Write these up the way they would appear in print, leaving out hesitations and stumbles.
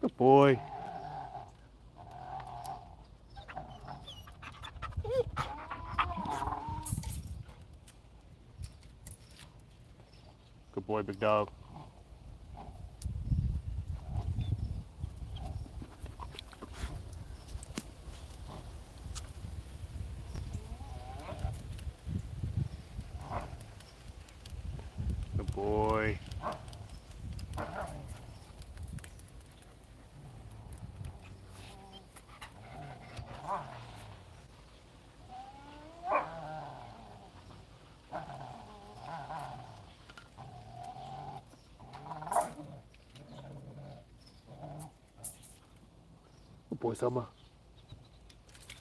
Good boy. Good boy, big dog. Good boy. Good boy, Summer.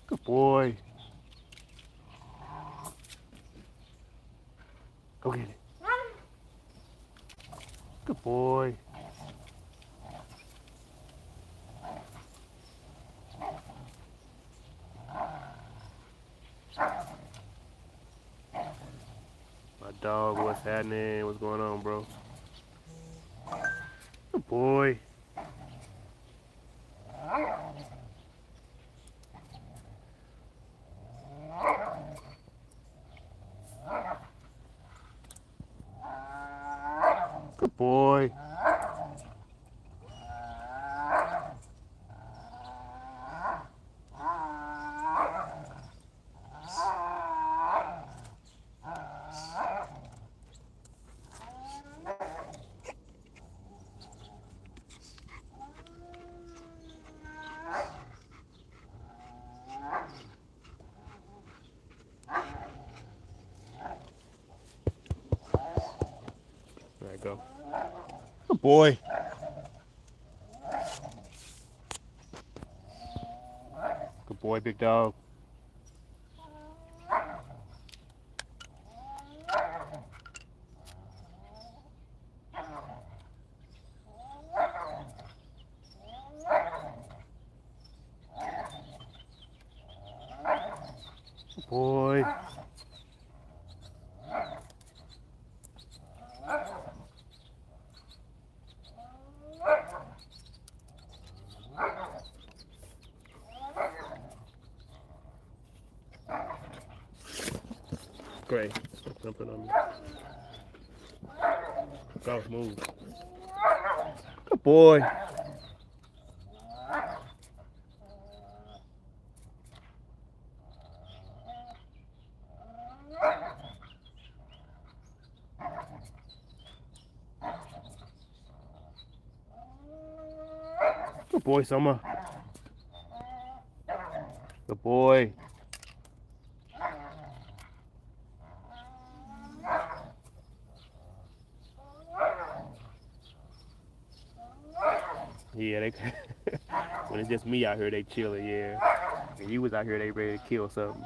Good boy. Go get it. Good boy. My dog, what's happening? What's going on, bro? Good boy. Good boy. There you go. Good boy. Good boy, big dog. Good boy. Great. Jumping on me. Go, move. Good boy. Good boy, Summer. Good boy. Yeah, they when it's just me out here, they chilling, yeah. And you was out here, they ready to kill something.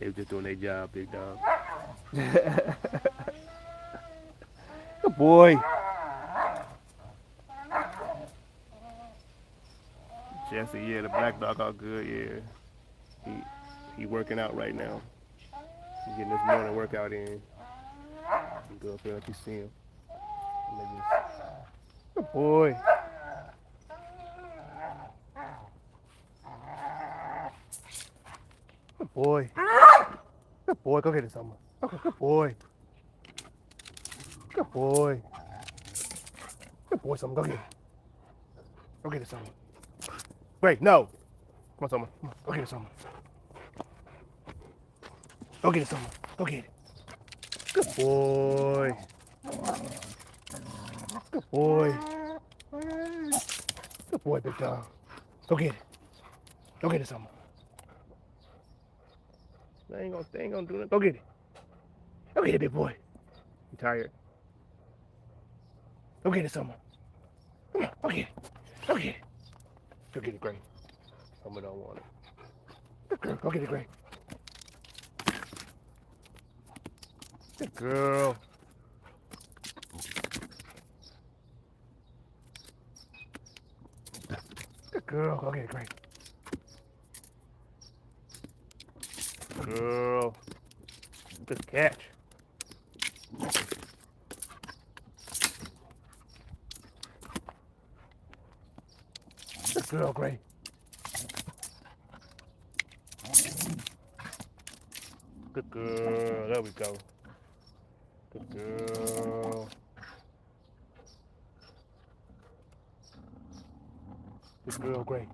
They was just doing their job, big dog. Good boy. Jesse, yeah, the black dog all good, yeah. He working out right now. He getting this morning workout in. He go up there like you see him. Good boy. Good boy. Good boy. Go get it, Summer. Okay, good boy. Good boy. Good boy, Summer. Go get it. Go get it, Summer. Wait, no. Come on, Summer. Come on. Go get it, Summer. Go get it, Summer. Go get it. Good boy. Good boy. Good boy, big dog. Go get it. Go get it, Summer. They ain't gonna do nothing. Go get it. Go get it, big boy. You tired? Go get it, Summer. Come on, go get it. Go get it. Go get it, Gray. Summer don't want it. Good girl. Go get it, Gray. Good girl. Good girl. Go get it, Gray. Girl. Good catch. girl, Gray. Good girl. There we go. Good girl. Good girl, Gray.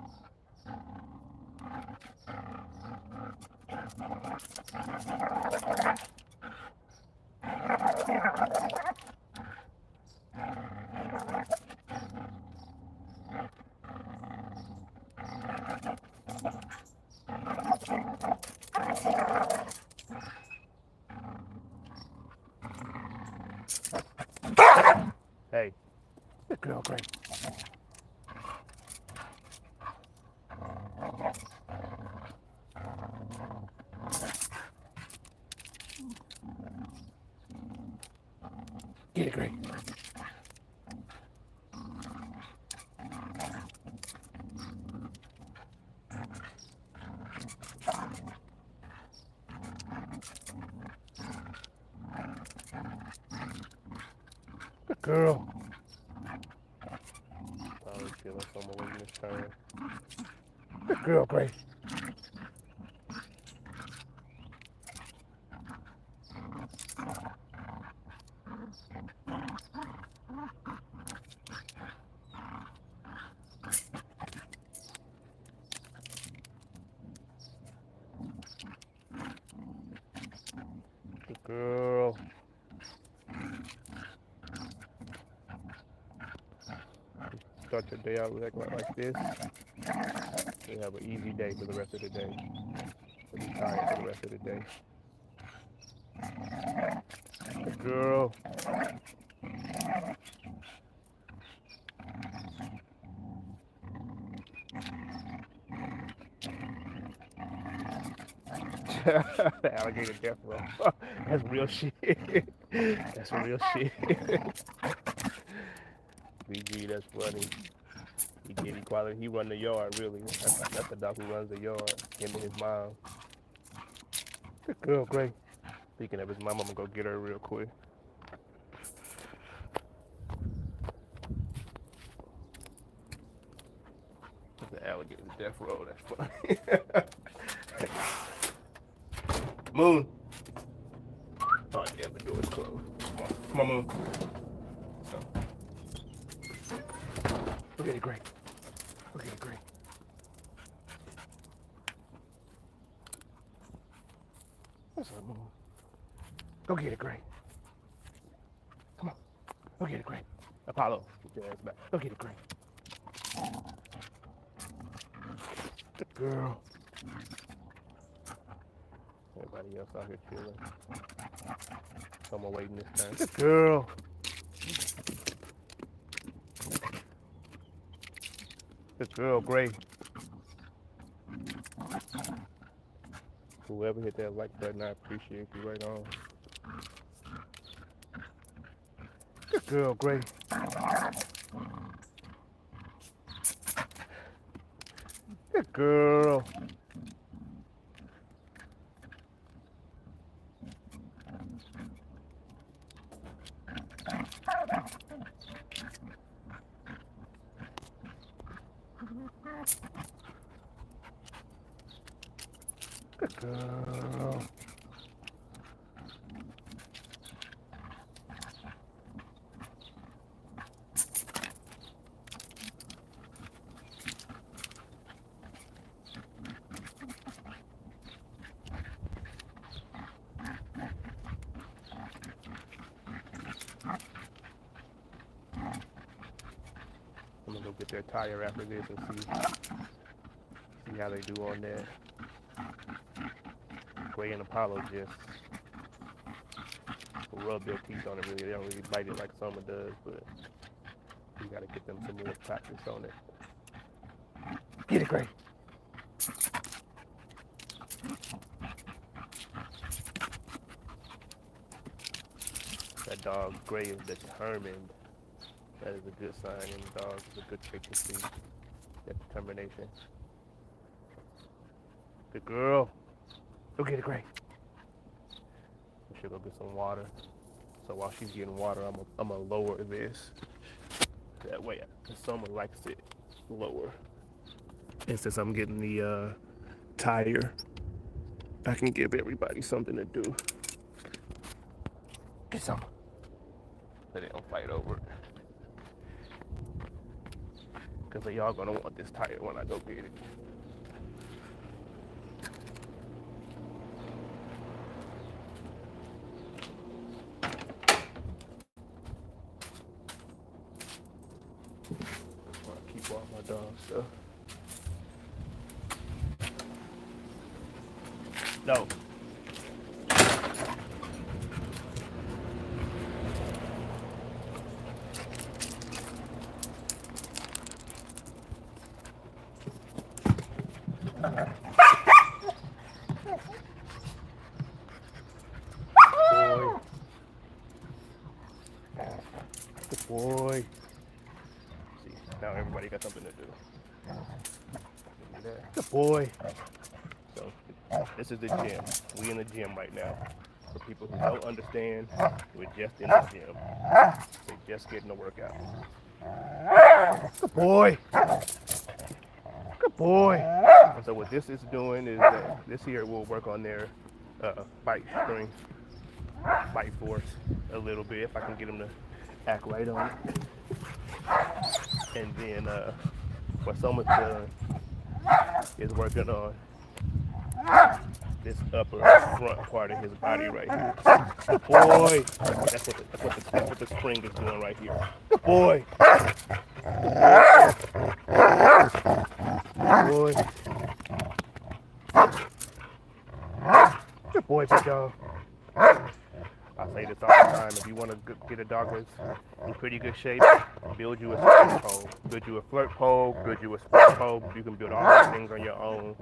Hey. Good girl, Gray. Get it, Gray. Good girl. Probably feeling some away this time. Good girl, Gray. Good girl. Start your day out like this. You have an easy day for the rest of the day. You'll be tired for the rest of the day. Good girl. The alligator death row. That's real shit. That's real shit. BG, that's funny. He get equality. He run the yard, really. That's the dog who runs the yard. Him and his mom. Good girl, Gray. Speaking of his mom, I'm gonna go get her real quick. The alligator death row. That's funny. Moon. Oh, damn, the door's closed. Come on, Moon. Look at it, Gray. Look at it, Gray. What's up, Moon? Go get it, Gray. Come on. Go get it, Gray. Apollo, get your ass back. Go get it, Gray. Good girl. Everybody else out here chilling. Someone waiting this time. Good girl. Good girl, Gray. Whoever hit that like button, I appreciate you right on. Good girl, Gray. Good girl. Good girl. I'm gonna go get their tire after this and see how they do on that. Gray and Apollo just rub their teeth on it. Really, they don't really bite it like Summer does, but we gotta get them some more practice on it. Get it, Gray. That dog, Gray, is determined. That is a good sign in the dog. It's a good trait to see. That determination. Good girl. Go get it, Gray. We should go get some water. So while she's getting water, I'm gonna lower this. That way, Summer likes it lower. And since I'm getting the tire, I can give everybody something to do. Get some. So they don't fight over it. Because they all gonna want this tire when I go get it. I keep all my dog stuff. No. Good boy. See, now everybody got something to do. Good boy. So this is the gym. We in the gym right now. For people who don't understand, we're just in the gym. We're just getting a workout. Good boy. Good boy. And so what this is doing is that this here will work on their bite string, bite force a little bit if I can get them to act right on it. And then what someone's done is working on this upper front part of his body right here. Good boy. That's what the spring is doing right here. Good boy. Good boy. Good boy, big dog. I say this all the time. If you want to get a dog that's in pretty good shape, build you a sprint pole. Build you a flirt pole, build you a sprint pole. You can build all those things on your own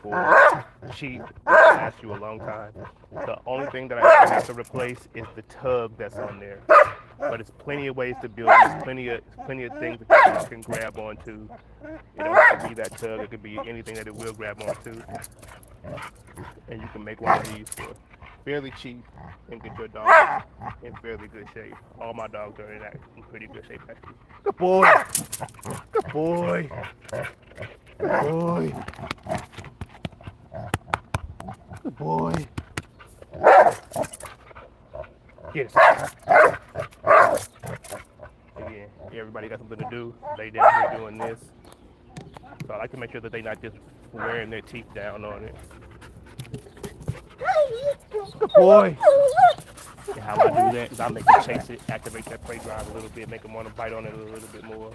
for cheap. It will last you a long time. The only thing that I have to replace is the tug that's on there. But there's plenty of ways to build it. There's plenty of things that you can grab onto. It don't have to be that tug. It could be anything that it will grab onto. And you can make one of these for fairly cheap and get your dog in fairly good shape. All my dogs are in pretty good shape, actually. Good boy. Good boy. Good boy. Good boy. Yes. Again, everybody got something to do. They down here doing this. So I like to make sure that they're not just wearing their teeth down on it. Good boy. And how I do that is I make them chase it, activate that prey drive a little bit, make them want to bite on it a little bit more.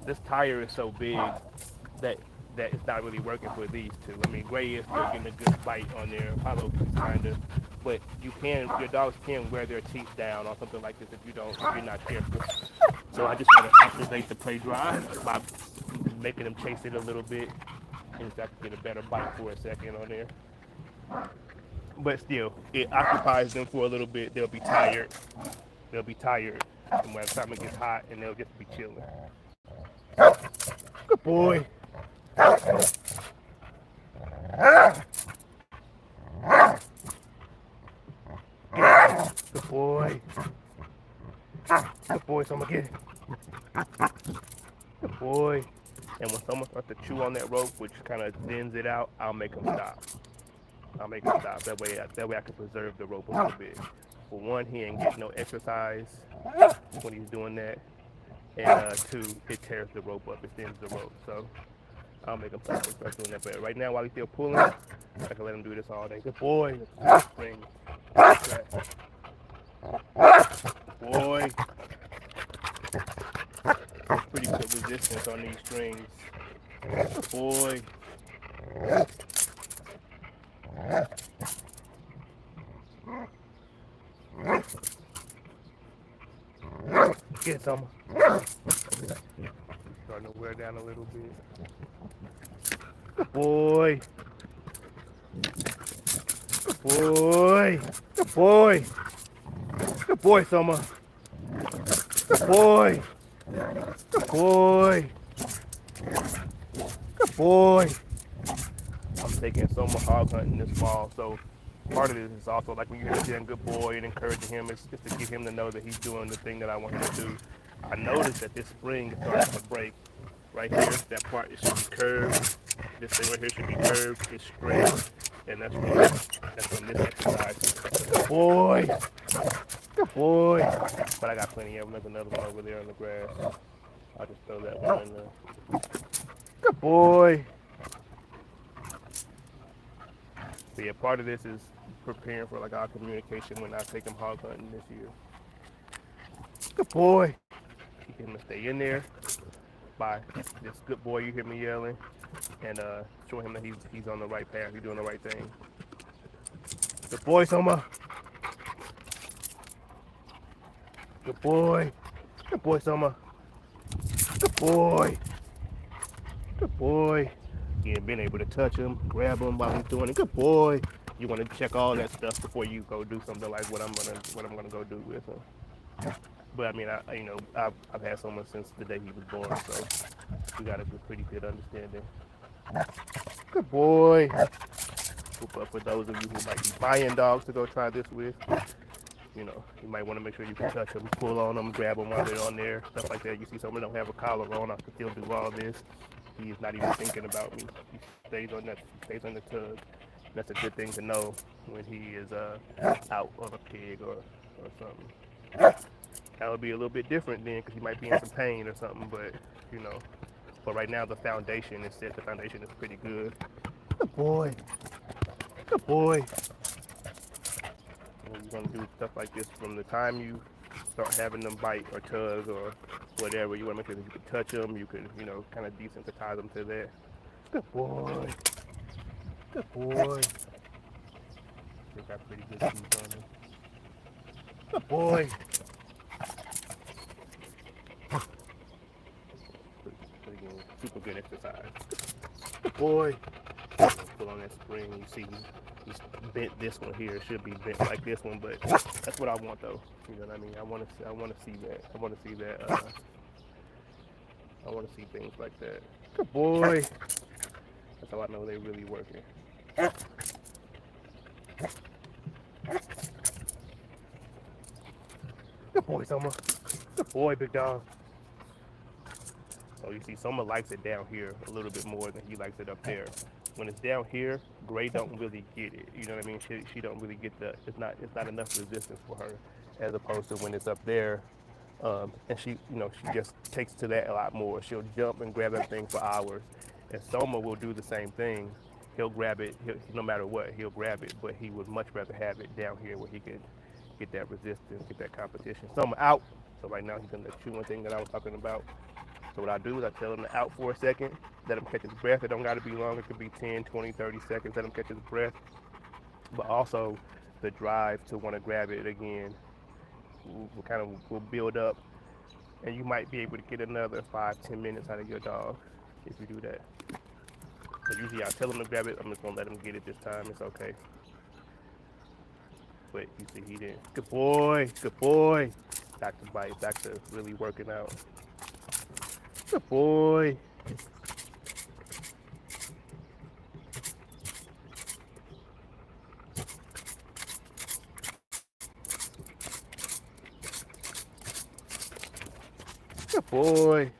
This tire is so big that it's not really working for these two. I mean, Gray is still getting a good bite on there. Apollo kind of, but your dogs can wear their teeth down on something like this if you're not careful. So I just want to activate the prey drive by making them chase it a little bit, and so I can get a better bite for a second on there. But still, it occupies them for a little bit. They'll be tired. And by the time it gets hot, and they'll just be chilling. Good boy. Good boy. Good boy, someone get it. Good boy. And when someone starts to chew on that rope, which kind of thins it out, I'll make them stop. That way I can preserve the rope a little bit. For one, he ain't getting no exercise when he's doing that. And two, it tears the rope up, it thins the rope. So I'll make him stop doing that. But right now, while he's still pulling, I can let him do this all day. Good boy. Good boy. Pretty good resistance on these strings. Good boy. Get some. Starting to wear down a little bit. Good boy. Good boy. Good boy. Good boy, Summer. Good boy. Good boy. Good boy. I'm taking Summer hog hunting this fall, so part of this is also like when you're saying good boy and encouraging him, it's just to get him to know that he's doing the thing that I want him to do. I noticed that this spring is starting to break, right here, that part it should be curved. This thing right here should be curved. It's straight, and that's from this exercise. Good boy, good boy. But I got plenty of them. There's another one over there on the grass. I'll just throw that one in there. Good boy. But yeah, part of this is preparing for like our communication when I take him hog hunting this year. Good boy. Keep him to stay in there. By this good boy, you hear me yelling, and show him that he's on the right path. He's doing the right thing. Good boy, Soma. Good boy. Good boy, Soma. Good boy. Good boy. Yeah, being able to touch him, grab him while he's doing it. Good boy. You want to check all that stuff before you go do something like what I'm gonna go do with him. But I mean, I've had someone since the day he was born, so we got a pretty good understanding. Good boy. But for those of you who might be buying dogs to go try this with, you might want to make sure you can touch them, pull on them, grab them while they're on there, stuff like that. You see someone don't have a collar on, I can still do all this. He is not even thinking about me. He stays on the tug. That's a good thing to know when he is out on a pig or something. That would be a little bit different then, because he might be in some pain or something. But right now the foundation is set. The foundation is pretty good. Good boy. Good boy. And you're gonna do stuff like this from the time you start having them bite or tug or whatever. You want to make sure that you can touch them. You can, kind of desensitize them to that. Good boy. Good boy. They got pretty good teeth on him. Good boy. Again, super good exercise. Good boy. Pull on that spring. You see, he's bent this one here. It should be bent like this one, but that's what I want, though. You know what I mean? I want to see that. I want to see that. I want to see things like that. Good boy. That's how I know they're really working. Good boy, Soma. Good boy, big dog. So you see, Soma likes it down here a little bit more than he likes it up there. When it's down here, Gray don't really get it. You know what I mean? She don't really get it's not enough resistance for her, as opposed to when it's up there. And she just takes to that a lot more. She'll jump and grab everything for hours. And Soma will do the same thing. He'll grab it, no matter what, he'll grab it, but he would much rather have it down here where he could get that resistance, get that competition. Soma out. So right now he's in the chewing thing that I was talking about. So what I do is I tell him to out for a second, let him catch his breath. It don't got to be long. It could be 10, 20, 30 seconds. Let him catch his breath. But also the drive to want to grab it again will build up. And you might be able to get another 5-10 minutes out of your dog if you do that. So usually I tell him to grab it. I'm just going to let him get it this time. It's okay. But you see he didn't. Good boy. Good boy. Back to bite. Back to really working out. Good boy. Good boy.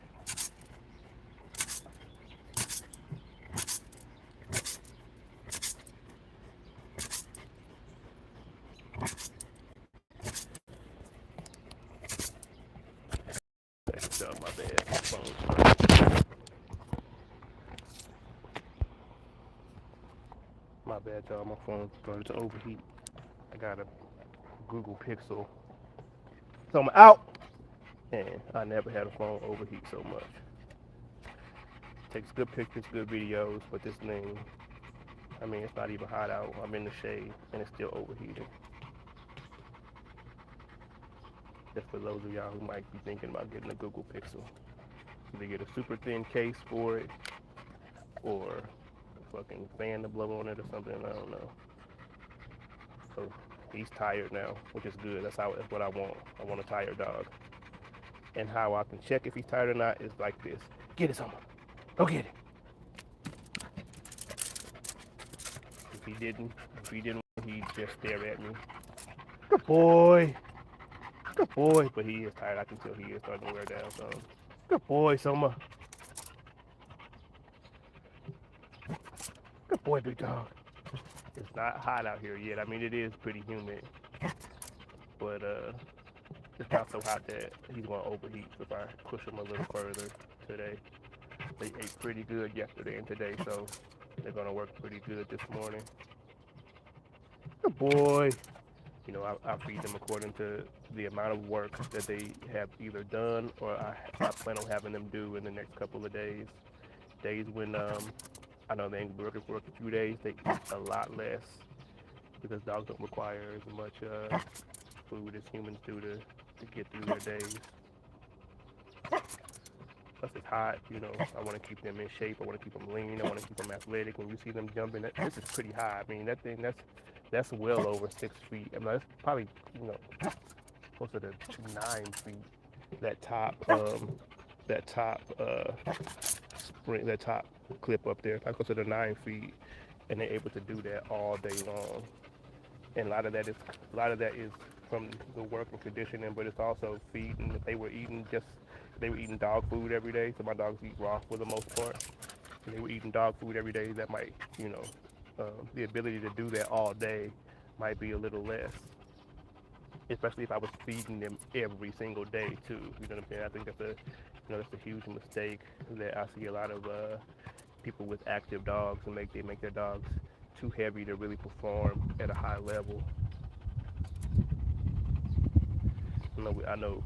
My bad. My bad, y'all. My phone started to overheat. I got a Google Pixel. So I'm out. And I never had a phone overheat so much. Takes good pictures, good videos, but this thing, I mean, it's not even hot out. I'm in the shade and it's still overheating. Just for those of y'all who might be thinking about getting a Google Pixel. Either get a super thin case for it or a fucking fan to blow on it or something, I don't know. So he's tired now, which is good. That's what I want. I want a tired dog. And how I can check if he's tired or not is like this. Get it, Soma. Go get it. If he didn't, he'd just stare at me. Good boy. Good boy. But he is tired. I can tell he is starting to wear down some. Good boy, Soma. Boy, big dog. It's not hot out here yet. I mean, it is pretty humid, but it's not so hot that he's gonna overheat if I push him a little further today. They ate pretty good yesterday and today, so they're gonna work pretty good this morning. Good boy. I feed them according to the amount of work that they have either done or I plan on having them do in the next couple of days. Days when I know they ain't working for a few days, they eat a lot less because dogs don't require as much food as humans do to get through their days. Plus it's hot, I want to keep them in shape. I want to keep them lean. I want to keep them athletic. When you see them jumping, this is pretty high. I mean, that thing, that's well over 6 feet. I mean, that's probably, closer to 9 feet. That top, that top spring, that top clip up there, probably closer to 9 feet, and they're able to do that all day long. And a lot of that is from the work and conditioning, but it's also feeding. If they were eating dog food every day, so my dogs eat raw for the most part. If they were eating dog food every day, that might, the ability to do that all day might be a little less. Especially if I was feeding them every single day too. You know what I'm saying? I think that's a huge mistake that I see a lot of people with active dogs and they make their dogs too heavy to really perform at a high level. I know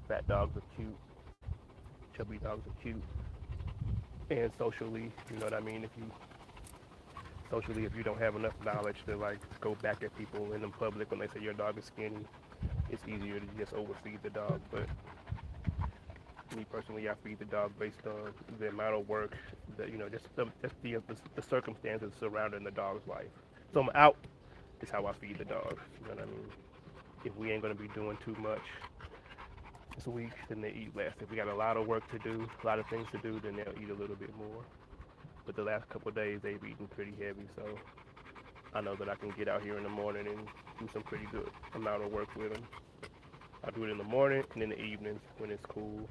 fat dogs are cute, chubby dogs are cute, and socially, you know what I mean. If you don't have enough knowledge to like go back at people in the public when they say your dog is skinny, it's easier to just overfeed the dog. But me personally, I feed the dog based on the amount of work that just the circumstances surrounding the dog's life. So I'm out is how I feed the dog. You know what I mean? If we ain't gonna be doing too much this week, then they eat less. If we got a lot of work to do, a lot of things to do, then they'll eat a little bit more. But the last couple of days, they've eaten pretty heavy, so I know that I can get out here in the morning and do some pretty good amount of work with them. I do it in the morning and in the evenings when it's cool,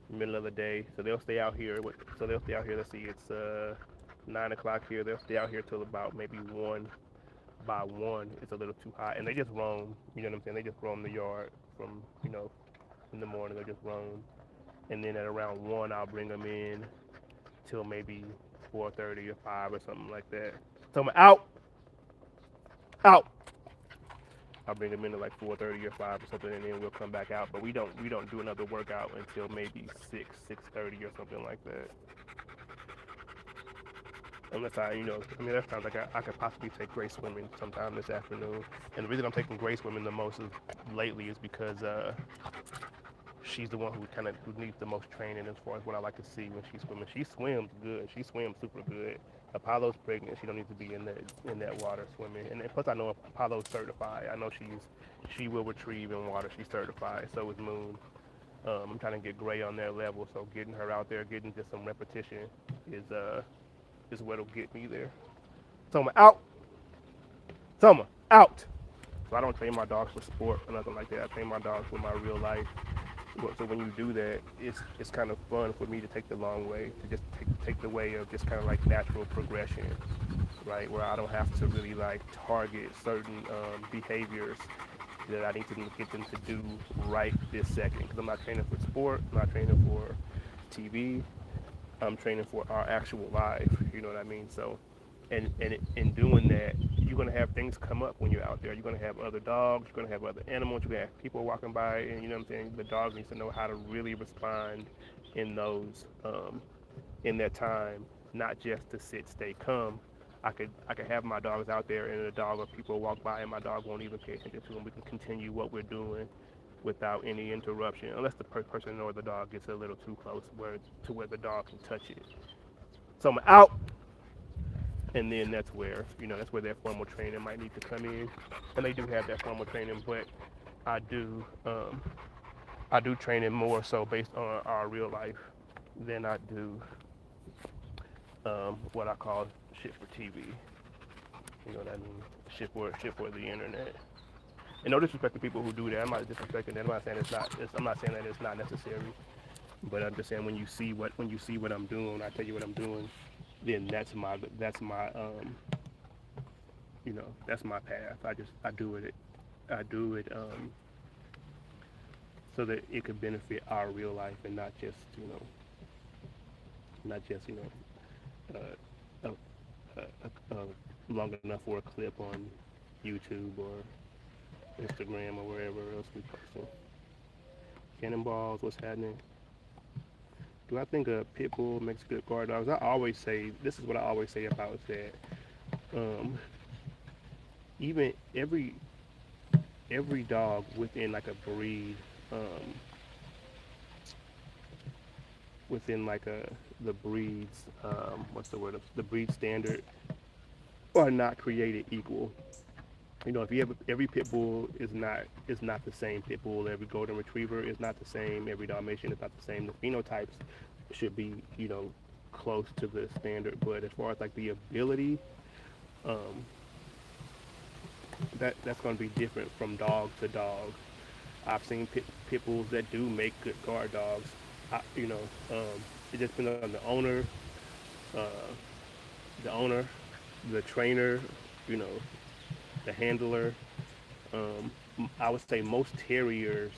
middle of the day. So they'll stay out here. Let's see, it's 9 o'clock here. They'll stay out here till about maybe 1. By 1, it's a little too hot, and they just roam. You know what I'm saying? They just roam the yard from in the morning. They just roam, and then at around 1, I'll bring them in till maybe 4:30 or 5 or something like that. So I'm out. I'll bring them in at like 4:30 or 5 or something, and then we'll come back out. But we don't do another workout until maybe 6:30 or something like that. Unless that sounds like I could possibly take Grace swimming sometime this afternoon. And the reason I'm taking Grace swimming the most lately is because she's the one who needs the most training as far as what I like to see when she's swimming. She swims good. She swims super good. Apollo's pregnant. She don't need to be in that water swimming. And plus I know Apollo's certified. I know she will retrieve in water. She's certified. So is Moon. I'm trying to get Gray on their level. So getting her out there, getting just some repetition is what'll get me there. Summer out. Summer out. So I don't train my dogs for sport or nothing like that. I train my dogs for my real life. So when you do that, it's kind of fun for me to take the long way, to just take the way of just kind of like natural progression, right? Where I don't have to really like target certain behaviors that I need to get them to do right this second. Because I'm not training for sport, I'm not training for TV, I'm training for our actual life, you know what I mean? So, and in doing that, you're gonna have things come up when you're out there. You're gonna have other dogs, you're gonna have other animals, you're gonna have people walking by, and you know what I'm saying? The dog needs to know how to really respond in those, in that time, not just to sit, stay calm. I could have my dogs out there, and a dog or people walk by, and my dog won't even pay attention to them. We can continue what we're doing without any interruption, unless the person or the dog gets a little too close to where the dog can touch it. So I'm out, and then that's where that formal training might need to come in, and they do have that formal training, but I do train it more so based on our real life than I do what I call shit for TV. You know what I mean? Shit for the internet. And no disrespect to people who do that. I'm not disrespecting that. I'm not saying I'm not saying that it's not necessary. But I'm just saying when you see what I'm doing, I tell you what I'm doing. then that's my that's my path. I do it so that it could benefit our real life and not just long enough for a clip on YouTube or Instagram or wherever else we posting. Cannonballs, what's happening? Do I think a pit bull makes good guard dogs? I always say this is what I always say about that. Um, even every dog within like a breed, um, within like the breeds, what's the word? The breed standard are not created equal. If you have every pit bull is not the same pit bull. Every golden retriever is not the same. Every Dalmatian is not the same. The phenotypes should be close to the standard. But as far as like the ability, um, that's going to be different from dog to dog. I've seen pit bulls that do make good guard dogs. I, you know, it just depends on uh, the owner, the trainer, you know, the handler. I would say most terriers,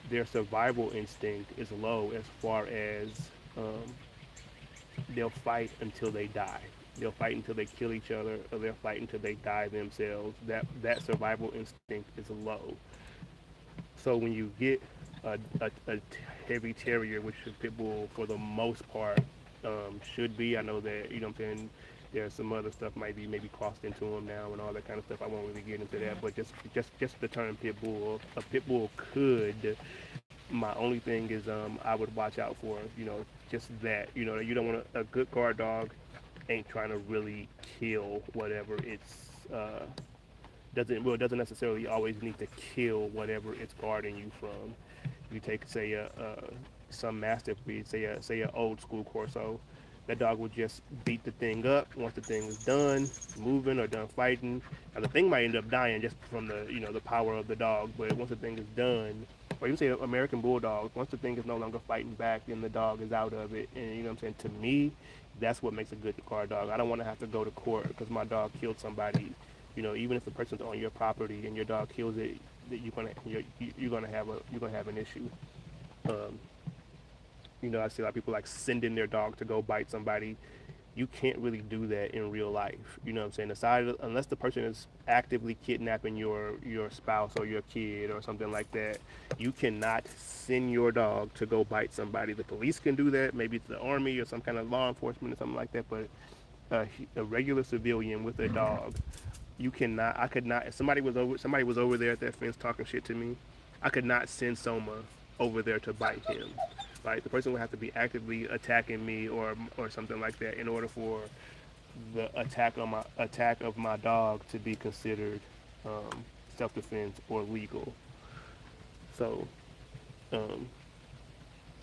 their survival instinct is low as far as um, they'll fight until they die. They'll fight until they kill each other, or they'll fight until they die themselves. That survival instinct is low. So when you get a heavy terrier, which a pit bull for the most part should be, I know that what I'm saying. There's some other stuff might be maybe crossed into them now and all that kind of stuff. I won't really get into that, but just the term pit bull, a pit bull could. My only thing is I would watch out for just that you don't want a good guard dog ain't trying to really kill whatever it's doesn't necessarily always need to kill whatever it's guarding you from. You take say some mastiff breed, say a old school Corso, that dog would just beat the thing up once the thing is done moving or done fighting. Now the thing might end up dying just from the power of the dog, but once the thing is done, or even say American Bulldogs, once the thing is no longer fighting back, then the dog is out of it. And to me, that's what makes a good guard dog. I don't want to have to go to court because my dog killed somebody. Even if the person's on your property and your dog kills it, that you're gonna have an issue. Um, I see a lot of people like sending their dog to go bite somebody. You can't really do that in real life. You know what I'm saying? Unless the person is actively kidnapping your spouse or your kid or something like that, you cannot send your dog to go bite somebody. The police can do that. Maybe it's the army or some kind of law enforcement or something like that. But a regular civilian with a dog, you cannot. I could not. If somebody was over there at that fence talking shit to me, I could not send Soma over there to bite him. Like the person would have to be actively attacking me or something like that in order for the attack of my dog to be considered self-defense or legal. So um,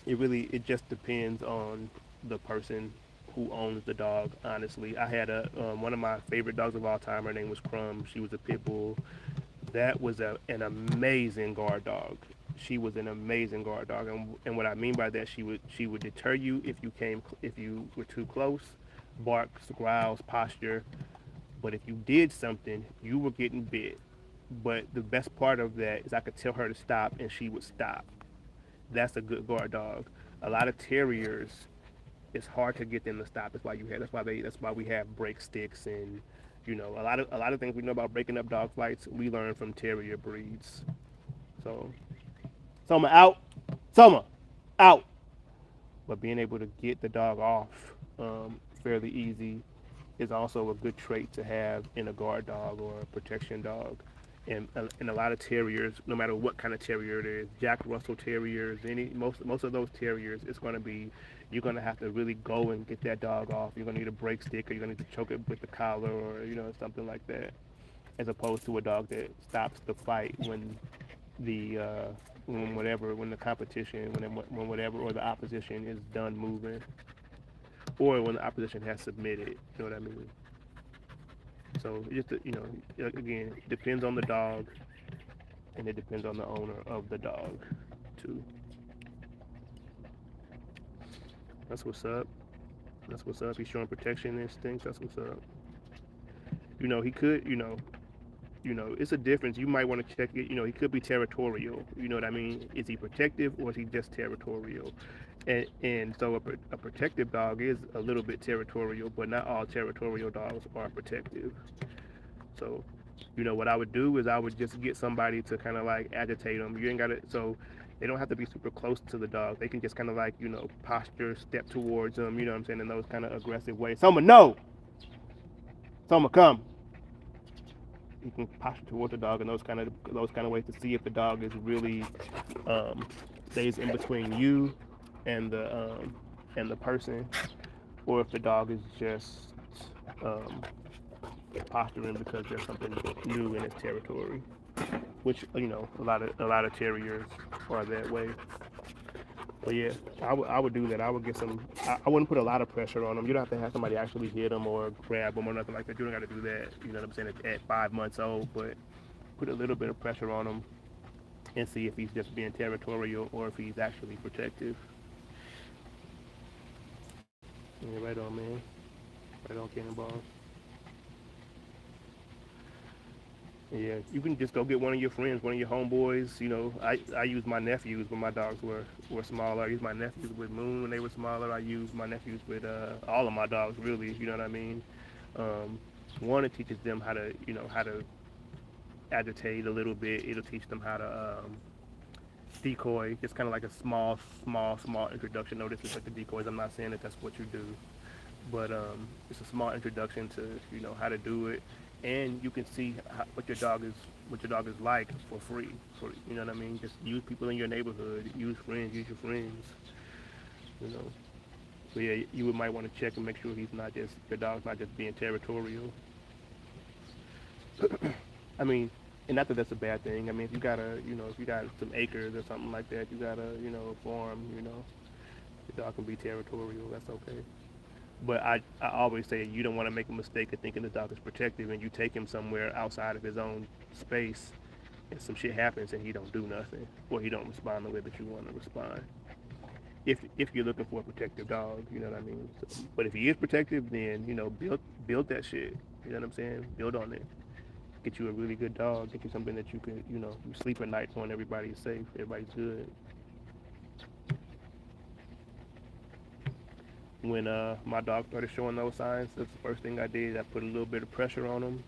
it just depends on the person who owns the dog. Honestly, I had a one of my favorite dogs of all time. Her name was Crumb. She was a pit bull. That was an amazing guard dog. She was an amazing guard dog, and what I mean by that, she would deter you if you were too close, barks, growls, posture. But if you did something, you were getting bit. But the best part of that is I could tell her to stop, and she would stop. That's a good guard dog. A lot of terriers, it's hard to get them to stop. That's why we have break sticks and a lot of things we know about breaking up dog fights we learn from terrier breeds. So Soma out, Soma out. But being able to get the dog off fairly easy is also a good trait to have in a guard dog or a protection dog. And a lot of terriers, no matter what kind of terrier it is, Jack Russell terriers, most of those terriers, it's going to be you're going to have to really go and get that dog off. You're going to need a break stick, or you're going to need to choke it with the collar, or something like that, as opposed to a dog that stops the fight the when the competition when whatever or the opposition is done moving, or when the opposition has submitted. You know what I mean? So it just again, it depends on the dog, and it depends on the owner of the dog too. That's what's up. That's what's up. He's showing protection instincts. That's what's up. He could, it's a difference. You might want to check it. He could be territorial. You know what I mean? Is he protective or is he just territorial? And so a protective dog is a little bit territorial, but not all territorial dogs are protective. So, what I would do is I would just get somebody to kind of like agitate them. You ain't got to, so they don't have to be super close to the dog. They can just kind of like, posture, step towards them, you know what I'm saying, in those kind of aggressive ways. Someone, no! Someone, come! You can posture towards the dog in those kind of ways to see if the dog is really stays in between you and the person, or if the dog is just um, posturing because there's something new in its territory, which a lot of terriers are that way. But yeah, I would do that. I would get some. I wouldn't put a lot of pressure on them. You don't have to have somebody actually hit them or grab them or nothing like that. You don't got to do that. You know what I'm saying? At 5 months old, but put a little bit of pressure on him and see if he's just being territorial or if he's actually protective. Yeah, right on, man. Right on, Cannonball. Yeah, you can just go get one of your friends, one of your homeboys. I use my nephews when my dogs were smaller. I used my nephews with Moon when they were smaller. I used my nephews with all of my dogs, really. You know what I mean? Um, One, it teaches them how to agitate a little bit. It'll teach them how to decoy, just kind of like a small introduction. No disrespect to decoys. I'm not saying that that's what you do, but it's a small introduction to how to do it, and you can see what your dog is like for free. For you know what I mean, just use people in your neighborhood, use your friends. You know, so yeah, you might want to check and make sure your dog's not just being territorial. I mean, and not that that's a bad thing. I mean, if you got some acres or something like that, you got a farm. Your dog can be territorial. That's okay. But I always say you don't want to make a mistake of thinking the dog is protective and you take him somewhere outside of his own space and some shit happens and he don't do nothing or he don't respond the way that you want to respond. If you're looking for a protective dog, you know what I mean. So, but if he is protective, then build that shit. You know what I'm saying? Build on it. Get you a really good dog. Get you something that you can you sleep at night knowing everybody's safe, everybody's good. When my dog started showing those signs, that's the first thing I did. I put a little bit of pressure on them,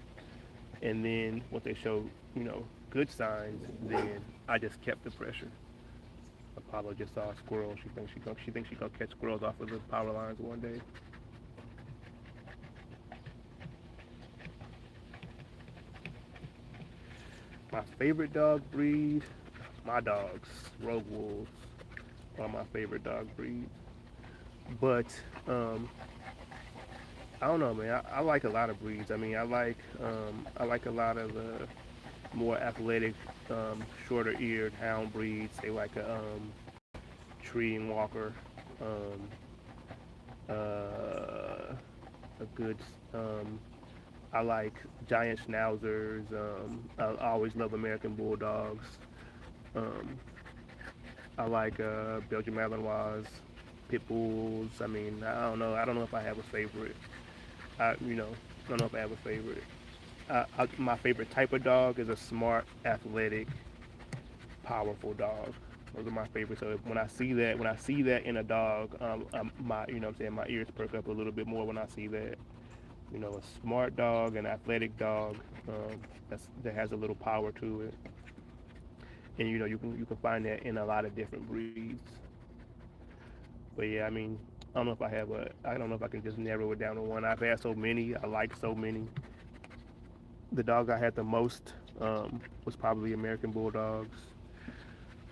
and then once they showed, good signs, then I just kept the pressure. Apollo just saw a squirrel. She thinks she gonna catch squirrels off of the power lines one day. My favorite dog breed, my dogs, Roguewolves, are my favorite dog breed. But um, I don't know, man. I like a lot of breeds. I mean, I like a lot of more athletic, shorter-eared hound breeds. They like tree and walker, um, a good. Um, I like giant schnauzers. I always love American bulldogs. Um, I like Belgian Malinois, Pitbulls. I mean, I don't know. I don't know if I have a favorite. I don't know if I have a favorite. My favorite type of dog is a smart, athletic, powerful dog. Those are my favorites. So when I see that in a dog, what I'm saying, my ears perk up a little bit more when I see that. A smart dog, an athletic dog, that has a little power to it. And you can find that in a lot of different breeds. But yeah, I mean, I don't know if I can just narrow it down to one. I've had so many. I like so many. The dog I had the most was probably American Bulldogs.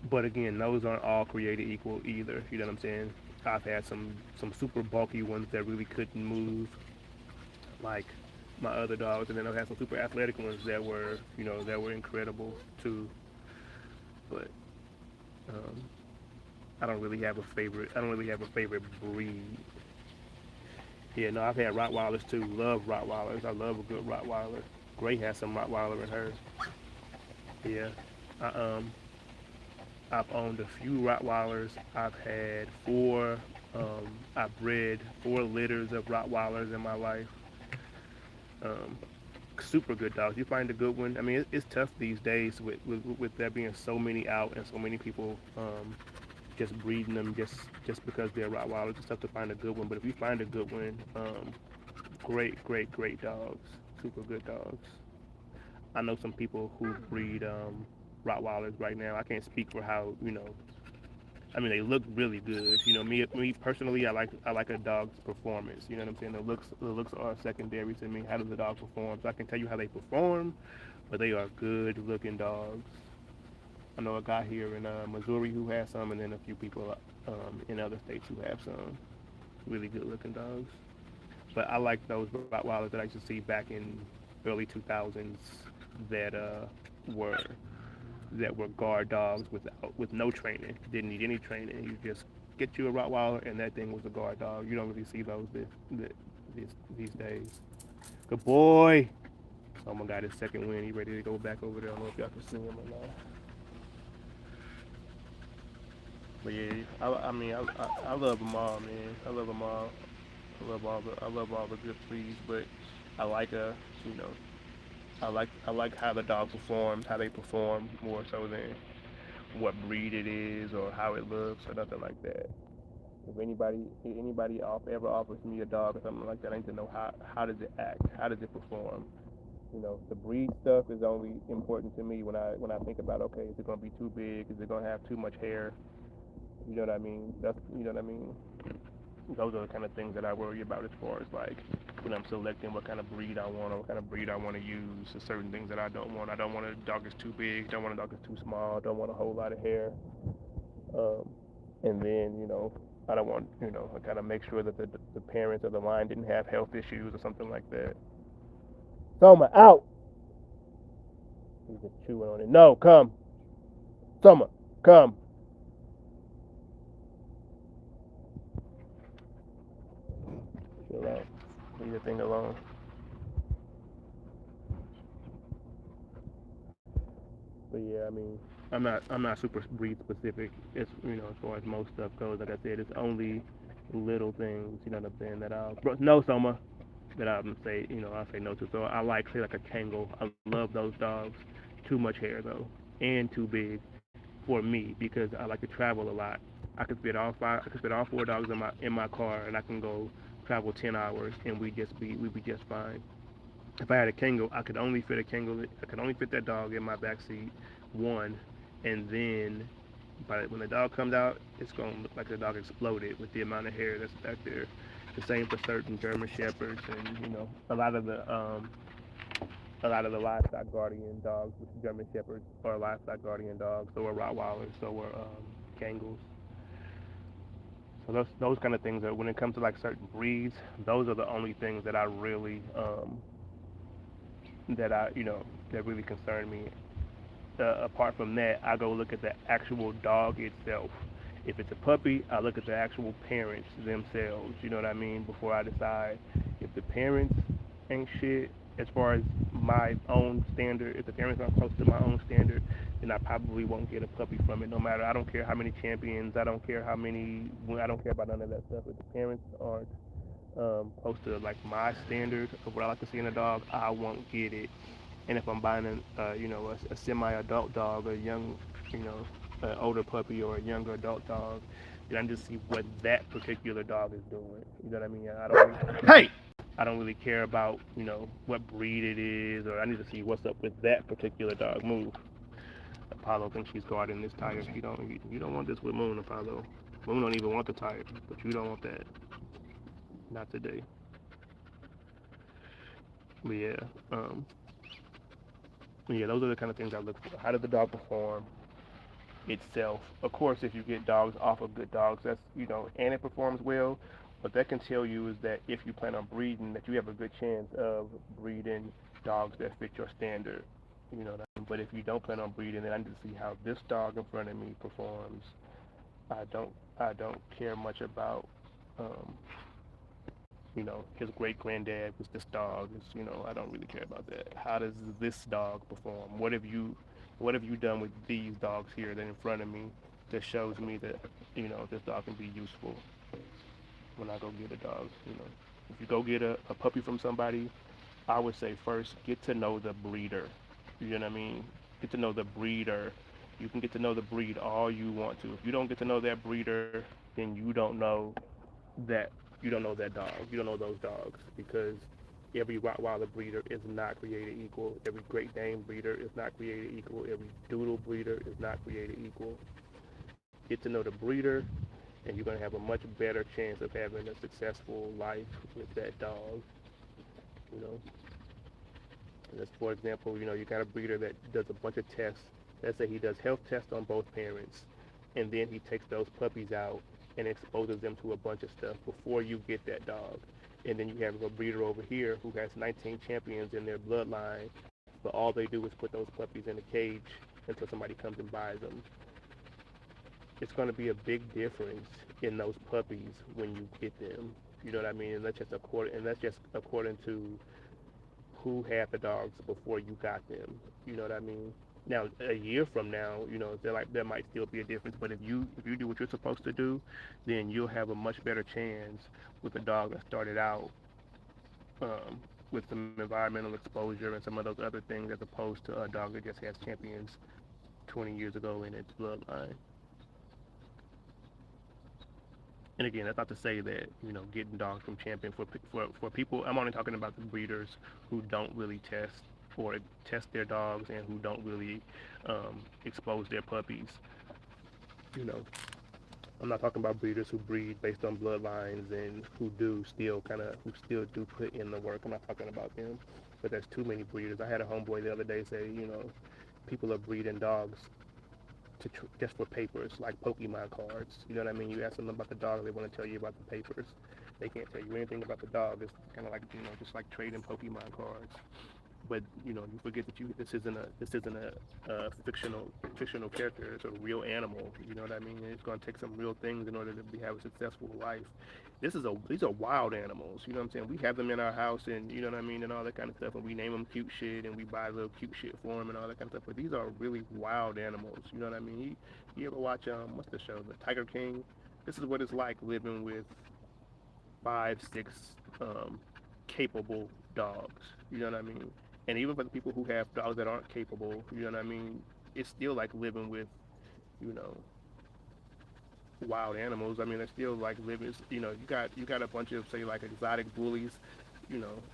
But again, those aren't all created equal either. You know what I'm saying? I've had some super bulky ones that really couldn't move, like my other dogs, and then I've had some super athletic ones that were incredible too. But um, I don't really have a favorite. I don't really have a favorite breed. Yeah, no, I've had Rottweilers too. Love Rottweilers. I love a good Rottweiler. Gray has some Rottweiler in her. Yeah, I, um, I've owned a few Rottweilers. I've had 4 I've bred 4 litters of Rottweilers in my life. Um, Super good dogs. You find a good one. I mean, it's tough these days with there being so many out and so many people just breeding them just because they're Rottweilers. It's tough to find a good one. But if you find a good one, great dogs. Super good dogs. I know some people who breed Rottweilers right now. I can't speak for how I mean, they look really good. Me personally, I like a dog's performance. You know what I'm saying? The looks are secondary to me. How does the dog perform? So I can tell you how they perform, but they are good looking dogs. I know a guy here in Missouri who has some, and then a few people in other states who have some really good looking dogs. But I like those Rottweilers that I used to see back in early 2000s that were that were guard dogs with no training. Didn't need any training. You just get you a Rottweiler, and that thing was a guard dog. You don't really see those these days. Good boy. Someone got his second win. He ready to go back over there. I don't know if y'all can see him or not. But yeah, I mean, I love them all, man. I love them all. I love all the good breeds, but I like you know, I like how the dog performs, how they perform more so than what breed it is or how it looks or nothing like that. If anybody ever offers me a dog or something like that, I need to know how does it act, how does it perform. The breed stuff is only important to me when I think about, okay, is it gonna be too big? Is it gonna have too much hair? You know what I mean? Those are the kind of things that I worry about as far as like when I'm selecting what kind of breed I want or what kind of breed I want to use. There's certain things that I don't want. I don't want a dog that's too big. Don't want a dog that's too small. Don't want a whole lot of hair. Um, and then I don't want I gotta make sure that the parents of the line didn't have health issues or something like that. Summer out. He's just chewing on it. No, come. Summer, come. Chill out. Leave the thing alone. But yeah, I mean, I'm not super breed specific. It's as far as most stuff goes. Like I said, it's only little things. You know what I'm saying? That I'll no Summer that I'll say no to. So I like say like a Kangal. I love those dogs. Too much hair though, and too big for me because I like to travel a lot. I could fit all 4 dogs in my car, and I can go travel 10 hours, and we'd be just fine. If I had a Kangal, I could only fit a Kangal. I could only fit that dog in my back seat, one, and then when the dog comes out, it's gonna look like the dog exploded with the amount of hair that's back there. The same for certain German Shepherds, and a lot of the livestock guardian dogs, which German Shepherds are livestock guardian dogs. So are Rottweilers. So are Kangals. So those kind of things are when it comes to like certain breeds. Those are the only things that I really that I you know that really concern me. Apart from that, I go look at the actual dog itself. If it's a puppy, I look at the actual parents themselves. You know what I mean? Before I decide if the parents ain't shit as far as my own standard. If the parents aren't close to my own standard, then I probably won't get a puppy from it. No matter, I don't care how many champions. I don't care how many. I don't care about none of that stuff. If the parents aren't close to like my standard of what I like to see in a dog, I won't get it. And if I'm buying a semi-adult dog, a young, you know, an older puppy or a younger adult dog, then I just see what that particular dog is doing. You know what I mean? Hey, I don't really care about what breed it is, or I need to see what's up with that particular dog. Move. Apollo thinks she's guarding this tire. You don't want this with Moon, Apollo. Moon don't even want the tire, but you don't want that. Not today. But yeah, um, yeah, those are the kind of things I look for. How did the dog perform itself? Of course, if you get dogs off of good dogs, and it performs well. What that can tell you is that if you plan on breeding, that you have a good chance of breeding dogs that fit your standard. You know what I mean? But if you don't plan on breeding, then I need to see how this dog in front of me performs. I don't care much about um, his great granddad was this dog. I don't really care about that. How does this dog perform? What have you done with these dogs here that in front of me that shows me that this dog can be useful? when I go get a dog. If you go get a puppy from somebody, I would say first get to know the breeder. You know what I mean? Get to know the breeder. You can get to know the breed all you want to. If you don't get to know that breeder, then that you don't know that dog. You don't know those dogs because every Rottweiler breeder is not created equal. Every Great Dane breeder is not created equal. Every Doodle breeder is not created equal. Get to know the breeder, and you're going to have a much better chance of having a successful life with that dog. You know, Just for example, you got a breeder that does a bunch of tests. Let's say he does health tests on both parents, and then he takes those puppies out and exposes them to a bunch of stuff before you get that dog. And then you have a breeder over here who has 19 champions in their bloodline, but all they do is put those puppies in a cage until somebody comes and buys them. It's going to be a big difference in those puppies when you get them. You know what I mean? And that's just according to who had the dogs before you got them. You know what I mean? Now, a year from now, there might still be a difference. But if you do what you're supposed to do, then you'll have a much better chance with a dog that started out um, with some environmental exposure and some of those other things, as opposed to a dog that just has champions 20 years ago in its bloodline. And again, that's not to say that getting dogs from champion for people. I'm only talking about the breeders who don't really or test their dogs and who don't really expose their puppies. You know, I'm not talking about breeders who breed based on bloodlines and who still do put in the work. I'm not talking about them, but there's too many breeders. I had a homeboy the other day say, people are breeding dogs just for papers, like Pokemon cards. You know what I mean? You ask them about the dog, they want to tell you about the papers. They can't tell you anything about the dog. It's kind of like just like trading Pokemon cards. But you forget that this isn't a fictional character. It's a real animal. You know what I mean? And it's going to take some real things in order to have a successful life. These are wild animals. You know what I'm saying? We have them in our house, and you know what I mean, and all that kind of stuff. And we name them cute shit, and we buy little cute shit for them, and all that kind of stuff. But these are really wild animals. You know what I mean? You ever watch what's the show, The Tiger King? This is what it's like living with 5, 6 um, capable dogs. You know what I mean? And even for the people who have dogs that aren't capable, you know what I mean? It's still like living with, you know, wild animals. I mean, they're still like living. You got a bunch of say like exotic bullies.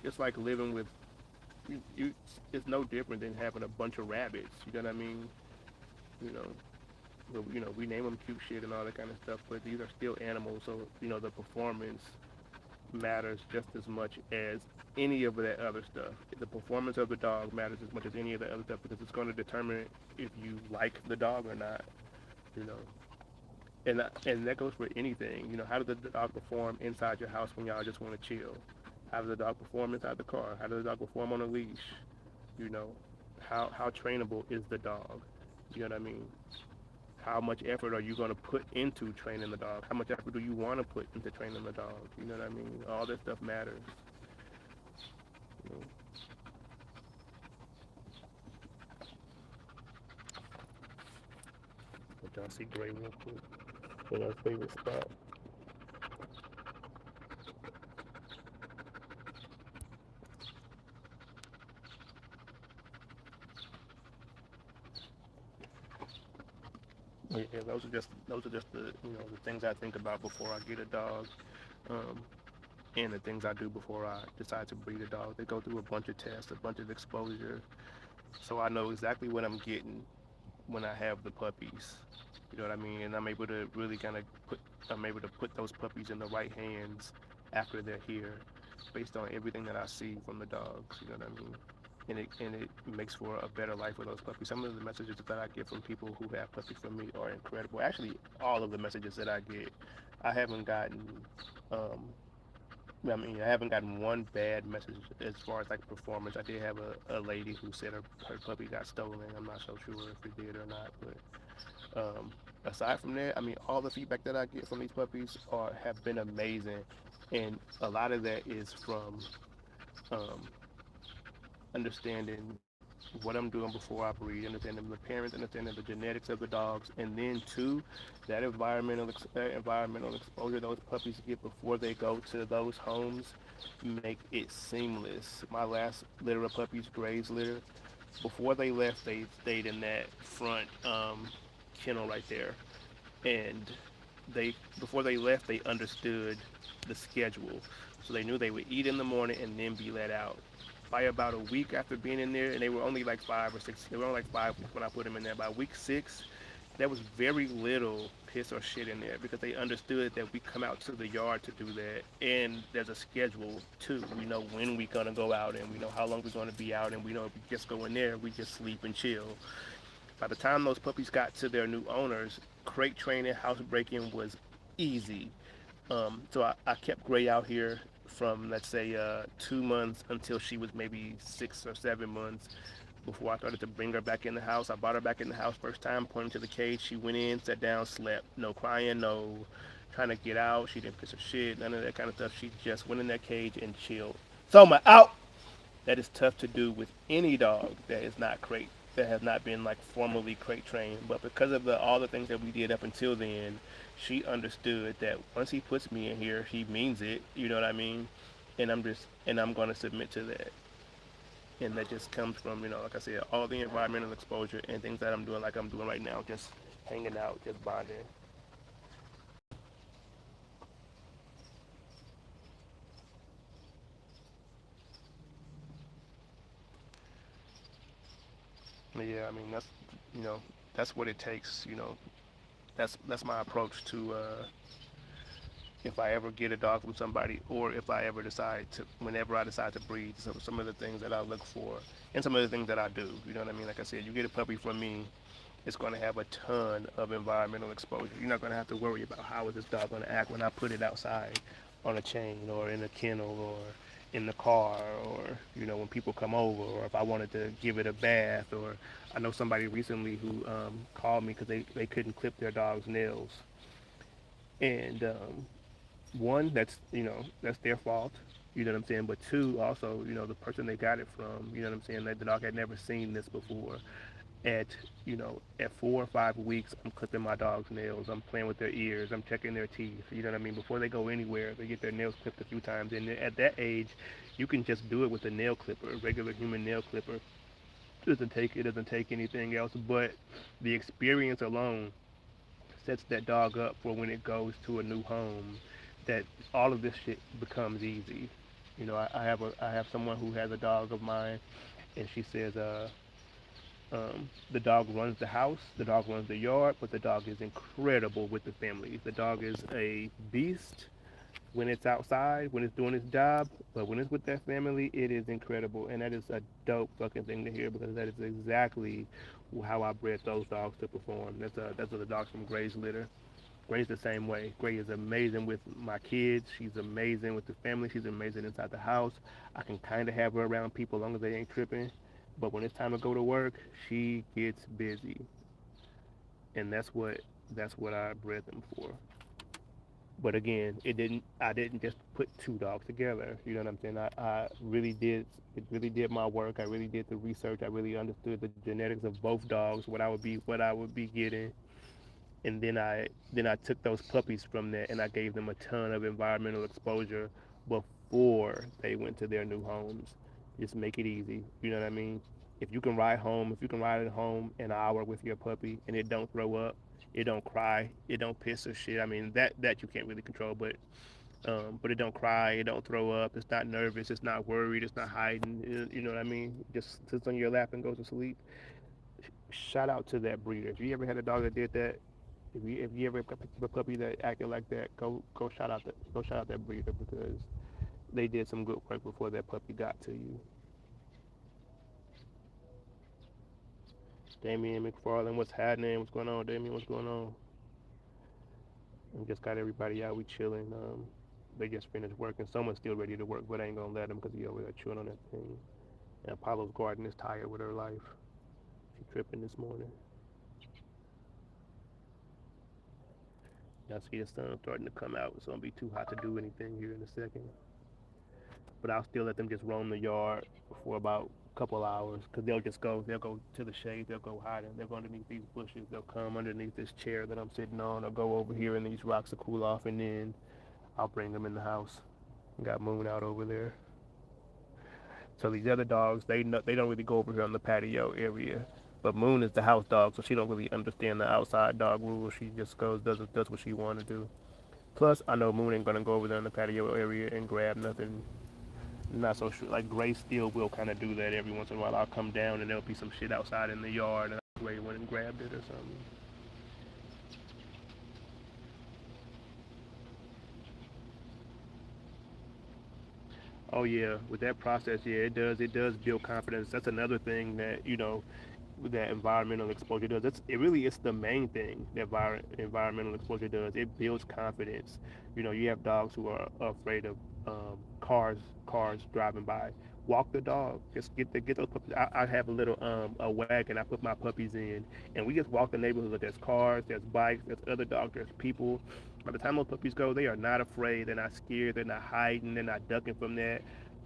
It's like living with you. It's no different than having a bunch of rabbits. You know what I mean? You know, we name them cute shit and all that kind of stuff, but these are still animals. So the performance matters just as much as any of that other stuff. The performance of the dog matters as much as any of the other stuff because it's going to determine if you like the dog or not. You know, and that goes for anything. How does the dog perform inside your house when y'all just want to chill? How does the dog perform inside the car? How does the dog perform on a leash? You know, how trainable is the dog? You know what I mean? How much effort are you going to put into training the dog? How much effort do you want to put into training the dog? You know what I mean? All that stuff matters. You know? Let y'all see Gray real quick. Our favorite spot. Yeah, those are just the things I think about before I get a dog, um, and the things I do before I decide to breed a dog. They go through a bunch of tests, a bunch of exposure, so I know exactly what I'm getting when I have the puppies. You know what I mean? And I'm able to put those puppies in the right hands after they're here, based on everything that I see from the dogs. You know what I mean? And it makes for a better life for those puppies. Some of the messages that I get from people who have puppies from me are incredible. Actually, all of the messages that I get, I haven't gotten. Um, I haven't gotten one bad message as far as like performance. I did have a lady who said her puppy got stolen. I'm not so sure if it did or not, but aside from that, all the feedback that I get from these puppies have been amazing, and a lot of that is from um, understanding what I'm doing before I breed, understanding the parents, understanding the genetics of the dogs, and then two, that environmental exposure those puppies get before they go to those homes make it seamless. My last litter of puppies, Gray's litter, before they left, they stayed in that front kennel right there, and they before they left, they understood the schedule, so they knew they would eat in the morning and then be let out. By about a week after being in there, and they were only like 5 or 6, they were only like 5 when I put them in there. By week 6, there was very little piss or shit in there because they understood that we come out to the yard to do that, and there's a schedule too. We know when we're gonna go out, and we know how long we're gonna be out, and we know if we just go in there, we just sleep and chill. By the time those puppies got to their new owners, crate training, house breaking was easy. So I kept Gray out here from, let's say, 2 months until she was maybe 6 or 7 months before I started to bring her back in the house. I brought her back in the house first time, pointed to the cage. She went in, sat down, slept. No crying, no trying to get out. She didn't piss her shit, none of that kind of stuff. She just went in that cage and chilled. Soma, out! That is tough to do with any dog that is not crate, that has not been like formally crate trained. But because of all the things that we did up until then, she understood that once he puts me in here, he means it. You know what I mean? And I'm going to submit to that. And that just comes from, like I said, all the environmental exposure and things that I'm doing, like I'm doing right now, just hanging out, just bonding. Yeah, I mean you know that's what it takes. That's my approach to if I ever get a dog from somebody, or if I ever decide to, whenever I decide to breed. So some of the things that I look for, and some of the things that I do. You know what I mean? Like I said, you get a puppy from me, it's going to have a ton of environmental exposure. You're not going to have to worry about how is this dog going to act when I put it outside on a chain, or in a kennel, or in the car, or when people come over, or if I wanted to give it a bath. Or I know somebody recently who called me because they couldn't clip their dog's nails, and one, that's their fault. You know what I'm saying? But two, also, the person they got it from, you know what I'm saying, that the dog had never seen this before. At at 4 or 5 weeks, I'm clipping my dog's nails. I'm playing with their ears. I'm checking their teeth. You know what I mean? Before they go anywhere, they get their nails clipped a few times. And at that age, you can just do it with a nail clipper, a regular human nail clipper. It doesn't take anything else. But the experience alone sets that dog up for when it goes to a new home. That all of this shit becomes easy. I have someone who has a dog of mine, and she says, the dog runs the house, the dog runs the yard, but the dog is incredible with the family. The dog is a beast when it's outside, when it's doing its job, but when it's with that family, it is incredible. And that is a dope fucking thing to hear, because that is exactly how I bred those dogs to perform. That's what the dogs from Gray's litter. Gray's the same way. Gray is amazing with my kids. She's amazing with the family. She's amazing inside the house. I can kind of have her around people as long as they ain't tripping. But when it's time to go to work, she gets busy, and that's what I bred them for. But again, it didn't. I didn't just put two dogs together. You know what I'm saying? I really did. It really did my work. I really did the research. I really understood the genetics of both dogs, what I would be getting, and then I took those puppies from there, and I gave them a ton of environmental exposure before they went to their new homes. Just make it easy. You know what I mean? If you can ride at home an hour with your puppy and it don't throw up, it don't cry, it don't piss or shit. I mean that you can't really control, but it don't cry, it don't throw up, it's not nervous, it's not worried, it's not hiding. You know what I mean? Just sits on your lap and goes to sleep. Shout out to that breeder. If you ever had a dog that did that, if you ever picked up a puppy that acted like that, go shout out that breeder, because they did some good work before that puppy got to you. Damian McFarland, what's happening? What's going on, Damian? What's going on? We just got everybody out. We chilling. They just finished working. Someone's still ready to work, but I ain't gonna let them because he over there chewing on that thing. And Apollo's garden is tired with her life. She tripping this morning. I see the sun starting to come out. It's gonna be too hot to do anything here in a second. But I'll still let them just roam the yard for about couple hours, because they'll go to the shade, they'll go hide, and they'll go underneath these bushes, they'll come underneath this chair that I'm sitting on, or go over here in these rocks to cool off, and then I'll bring them in the house. Got Moon out over there. So these other dogs, they don't really go over here on the patio area. But Moon is the house dog, so she don't really understand the outside dog rules. She just goes does what she want to do. Plus, I know Moon ain't gonna go over there in the patio area and grab nothing. Not so sure. Like Gray still will kind of do that every once in a while. I'll come down and there'll be some shit outside in the yard, and Gray went and grabbed it or something. Oh yeah, with that process, yeah, it does build confidence. That's another thing that that environmental exposure does. It really is the main thing that environmental exposure does. It builds confidence. You have dogs who are afraid of cars driving by. Walk the dog. Just get those puppies. I have a little a wagon I put my puppies in, and we just walk the neighborhood. There's cars, there's bikes, there's other dogs, there's people. By the time those puppies go, they are not afraid. They're not scared. They're not hiding. They're not ducking from that.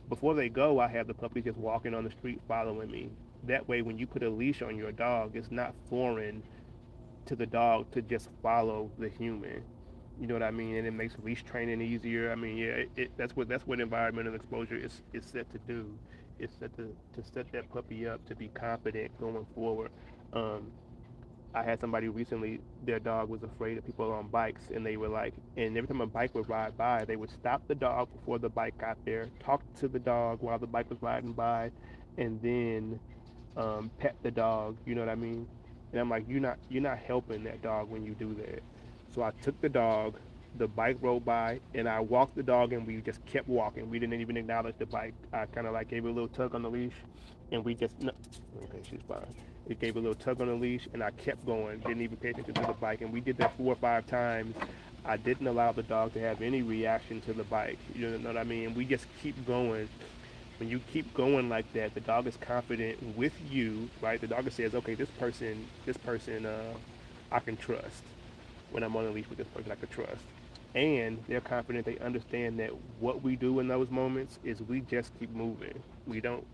Before they go, I have the puppies just walking on the street following me. That way, when you put a leash on your dog, it's not foreign to the dog to just follow the human. You know what I mean? And it makes leash training easier. I mean, yeah, that's what environmental exposure is set to do. It's set to set that puppy up to be confident going forward. Um, I had somebody recently, their dog was afraid of people on bikes, and they were like, and every time a bike would ride by, they would stop the dog before the bike got there, talk to the dog while the bike was riding by, and then pet the dog. You know what I mean? And I'm like, you're not helping that dog when you do that. So I took the dog, the bike rolled by, and I walked the dog, and we just kept walking. We didn't even acknowledge the bike. I kind of like gave it a little tug on the leash, and we just no, okay, she's fine. It gave a little tug on the leash, and I kept going. Didn't even pay attention to the bike, and we did that 4 or 5 times. I didn't allow the dog to have any reaction to the bike. You know what I mean? We just keep going. When you keep going like that, the dog is confident with you, right? The dog says, okay, this person, I can trust. When I'm on the leash with this person, I can trust. And they're confident. They understand that what we do in those moments is we just keep moving. We don't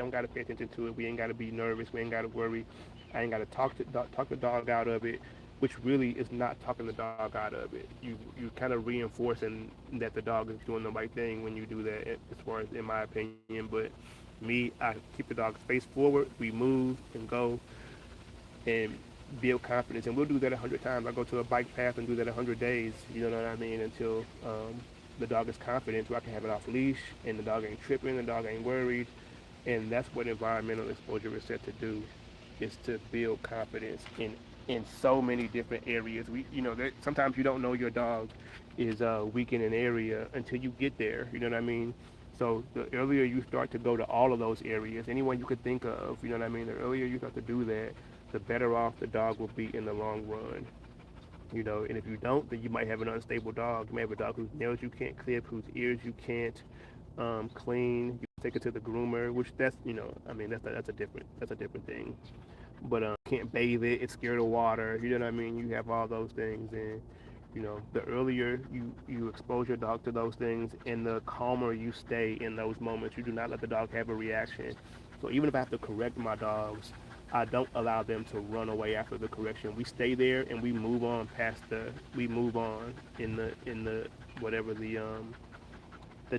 got to pay attention to it. We ain't got to be nervous. We ain't got to worry. I ain't got to talk the dog out of it, which really is not talking the dog out of it. You kind of reinforcing that the dog is doing the right thing when you do that, as far as in my opinion. But me, I keep the dog's face forward. We move and go and build confidence, and we'll do that 100 times. I go to a bike path and do that 100 days. You know what I mean? Until the dog is confident, so I can have it off leash, and the dog ain't tripping, the dog ain't worried, and that's what environmental exposure is set to do, is to build confidence in so many different areas. Sometimes you don't know your dog is weak in an area until you get there. You know what I mean? So the earlier you start to go to all of those areas, anyone you could think of, you know what I mean? The earlier you start to do that, the better off the dog will be in the long run. And if you don't, then you might have an unstable dog. You may have a dog whose nails you can't clip, whose ears you can't clean. You take it to the groomer, which I mean, that's a different thing. But can't bathe it. It's scared of water. You know what I mean? You have all those things, and the earlier you expose your dog to those things, and the calmer you stay in those moments. You do not let the dog have a reaction. So even if I have to correct my dogs, I don't allow them to run away after the correction. We stay there and we move on in the whatever the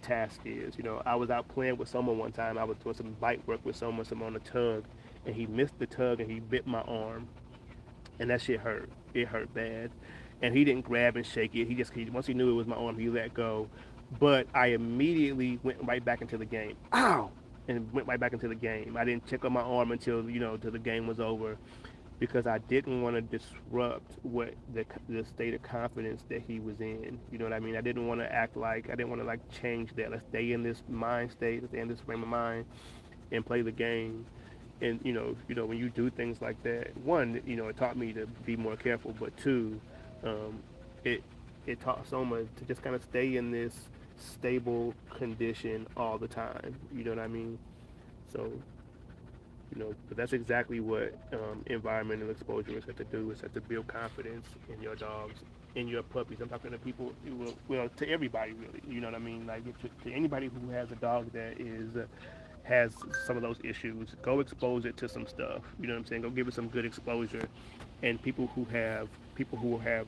task is. I was out playing with someone one time. I was doing some bite work with someone, on a tug, and he missed the tug and he bit my arm, and that shit hurt. It hurt bad, and he didn't grab and shake it. Once he knew it was my arm, he let go. But I immediately went right back into the game. Ow! And went right back into the game. I didn't check on my arm until till the game was over, because I didn't want to disrupt what the state of confidence that he was in. You know what I mean? I didn't want to act like I didn't want to like change that. Let's stay in this mind state. Let's stay in this frame of mind and play the game. And when you do things like that, one, it taught me to be more careful. But two, um, it it taught Soma to just kind of stay in this stable condition all the time. You know what I mean? So but that's exactly what environmental exposure is set to do. It's set to build confidence in your dogs, in your puppies. I'm talking to people, to everybody really. You know what I mean? Like to anybody who has a dog that is has some of those issues, go expose it to some stuff. You know what I'm saying? Go give it some good exposure. And people who have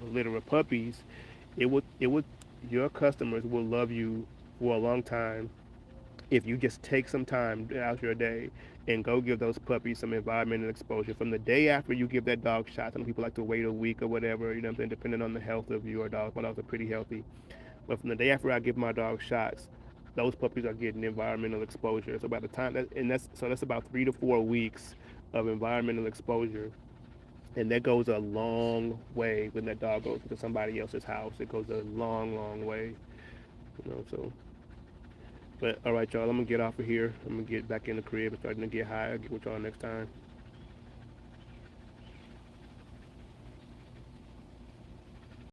litter of puppies, it would your customers will love you for a long time if you just take some time out your day and go give those puppies some environmental exposure from the day after you give that dog shot. Some people like to wait a week or whatever, you know what I'm saying, depending on the health of your dog. My dogs are pretty healthy. But from the day after I give my dog shots, those puppies are getting environmental exposure. So by the time that's about 3 to 4 weeks of environmental exposure. And that goes a long way when that dog goes to somebody else's house. It goes a long, long way. So but all right, y'all, I'm gonna get off of here. I'm gonna get back in the crib and starting to get high. I'll get with y'all next time.